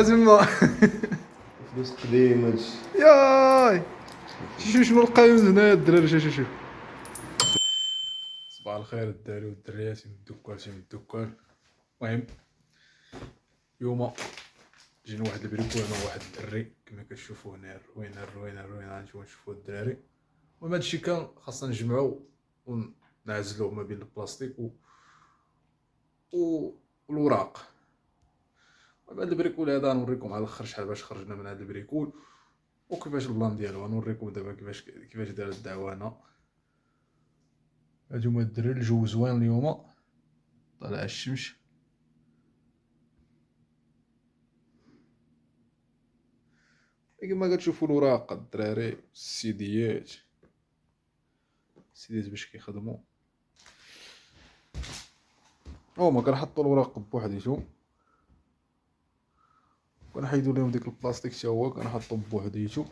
تما فلوس قديم هادشي. ياي شنو لقاو هنا الدراري؟ شوف صباح الخير الدراري والدريات من الدكان. المهم اليوم جينا واحد البريكو انا وواحد الدري كما كتشوفوا هنا الروينه نتوما تشوفوا الدراري. المهم هادشي كان خاصنا نجمعو ونعزلوه ما بين البلاستيك والوراق. المهم هاد البريكول هذا نوريكم على الاخر شحال باش خرجنا من هاد البريكول وكيفاش البلان ديالو. غنوريكم دابا كيفاش دارت الدعوانه. هادوما الدراري الجو زوين اليوم طالع الشمس. كما كتشوفوا الوراق الدراري السيديات باش كيخدموا هما كنحطوا الوراق بوحديتهم كنحيدوا لهم ديك البلاستيك حتى هو كنحطو بوحديتو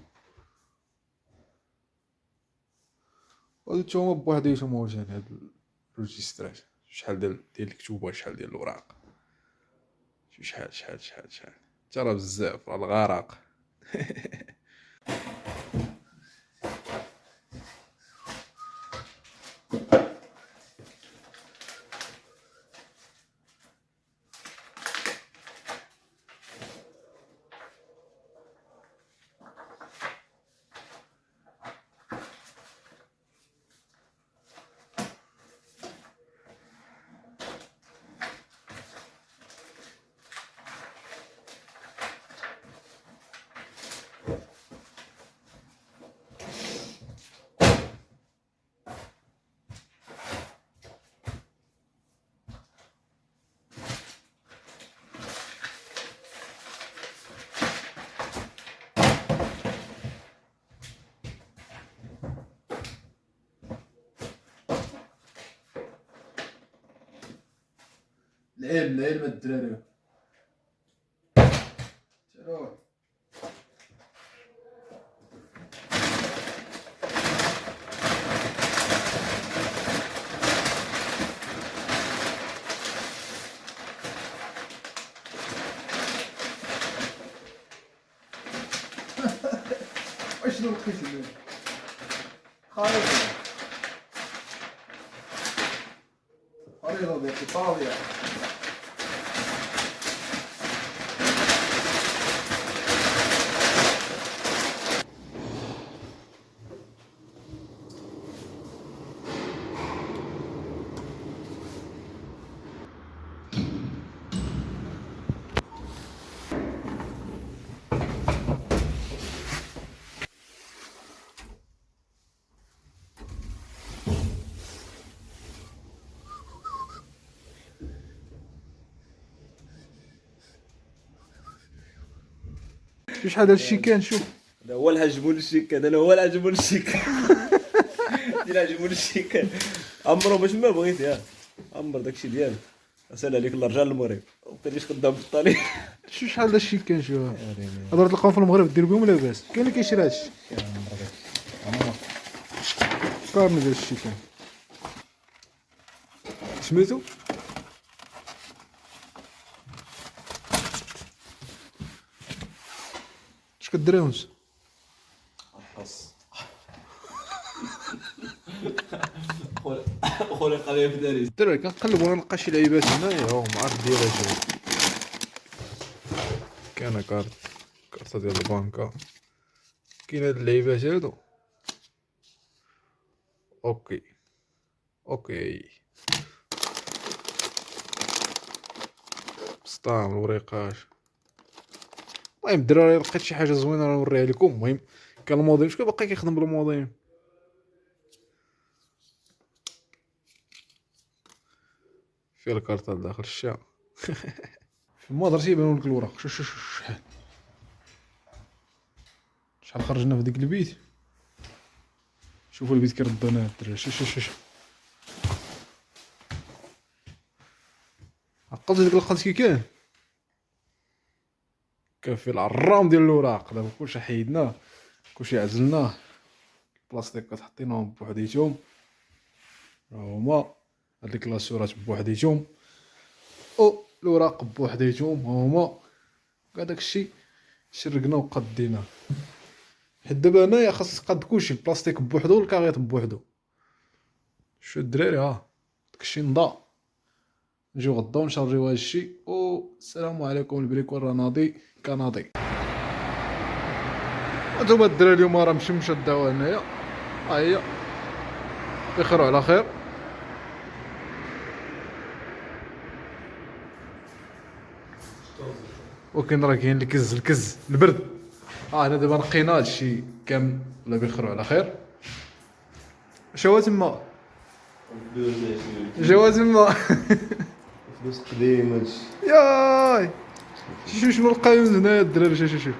وهادو تا هما بوحديتهم. واجين هاد الروجيسترات شحال ديال الكتوبه شحال ديال الوراق شحال ترى بزاف راه الغرق. العلم الدراري تروح اشنو لقيتي خالد خريطة ديال ايطاليا. شوف شحال هادشي كان. شوف هذا هو الهجمون الشيكان، انا هو الهجمون الشيكان. ديال الهجمون الشيكان عمرو باش ما بغيت يا عمر داكشي ديالك. اسال عليك الرجال المغرب وقتاش خدام بالطريق. شوف شحال هادشي كان. شوف هضرت تلقاو في المغرب دير بهم لاباس. كاين اللي كيشري هادشي كارني ديال الشي كان سميتو اش كدير ونس خويا قضيه في داري. الدراري كنقلب وانا نلقى شي لعيبات هنايا هو معرف ديالها شنو. كاينه كارطه ديال البنكه. كاين هاد اللعيبات هادو. اوكي سطام الوريقاش. المهم الدراري لقيت شي حاجه زوينه نوريها لكم. المهم كان الموديل شكون باقي كيخدم بالموديل. فيه الكارطه لداخل الشا. في المدرسه يبانوا لك الوراق. شوف شحال خرجنا في ديك البيت. شوفوا البيت كيردونا الدراري. شوف عقلت ديك القنت كي كان فيه العرام ديال الوراق. دابا كلشي حيدناه كلشي عزلناه. البلاستيك كتحطينهم بوحديتهم هما. هاد الكلاسورات بوحديتهم او الوراق بوحديتهم هما. كاع داكشي شرقنا وقديناه. حيت دابا هنايا خاص قد كلشي، البلاستيك بوحدو والكاغيط بوحدو. شو الدراري داكشي نضا، نجيو غدا ونشارجيو هادشي. والسلام عليكم، البريكول راه ناضي كناضي. هانتوما الدراري اليوم راه مشمشه داو هنايا، ها هي يخيروا على خير. وكاين راه كاين الكز البرد. انا دابا نقينا هادشي كامل، ولا بخير على خير. شوا تما جوا تما فلوس قديم هادشي. ياي شنو القايمين هنايا الدراري؟ شوف شو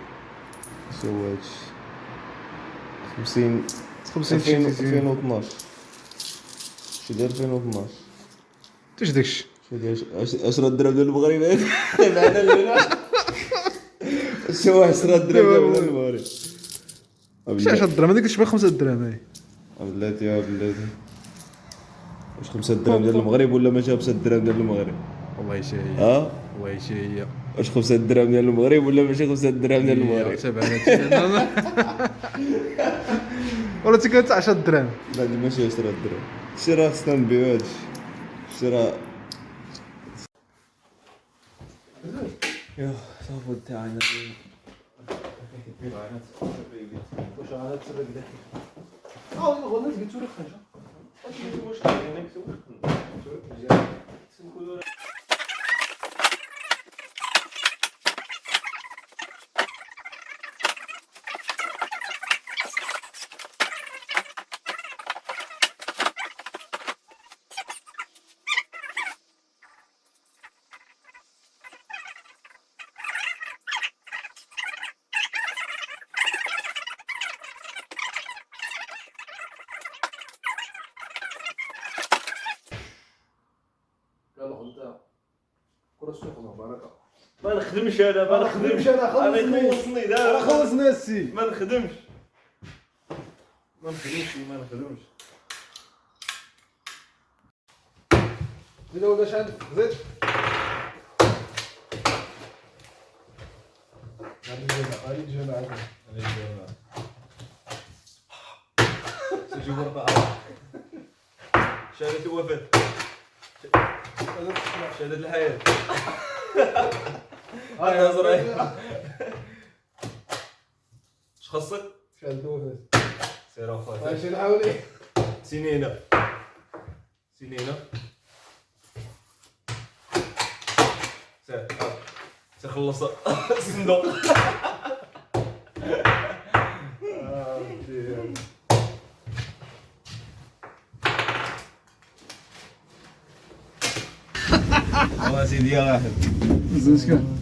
هادشي 50 2012 شي ديال 2012. اش داكشي؟ شو ديال 10 درهم ديال المغرب معنا اليوم. شو 10 درهم ديال المغرب؟ شي 10 درهم هذيك تشبه 5 درهم هاي. بلاتي يا بلاتي، واش 5 درهم ديال المغرب ولا ماشي 5 درهم ديال المغرب؟ والله شي هي، والله شي هي. واش 5 درهم ديال المغرب ولا ماشي 5 درهم ديال المغرب؟ ولا تي 10 درهم. لا دي ماشي 10 درهم. شي راه خصنا نبيعو هادشي، شي راه يا صافي تاعنا. واش انا تسرق داكي؟ والله قلت لك حاجه. واش كاين هناك ما نخدمش انا، ما نخدمش انا، خلصني دابا، خلصنا السي. ما نخدمش. زيد ولا شحال زيد؟ غادي نجي معاك. سجل ورقه شهاده الوفاه، شهاده الحياه. هاي نظرة. اش خاصك؟ شحال دوفات؟ سير اخويا. ماشي نحاولي. سنينه سير خلص الصندوق. سيدي يا واحد زين شكون؟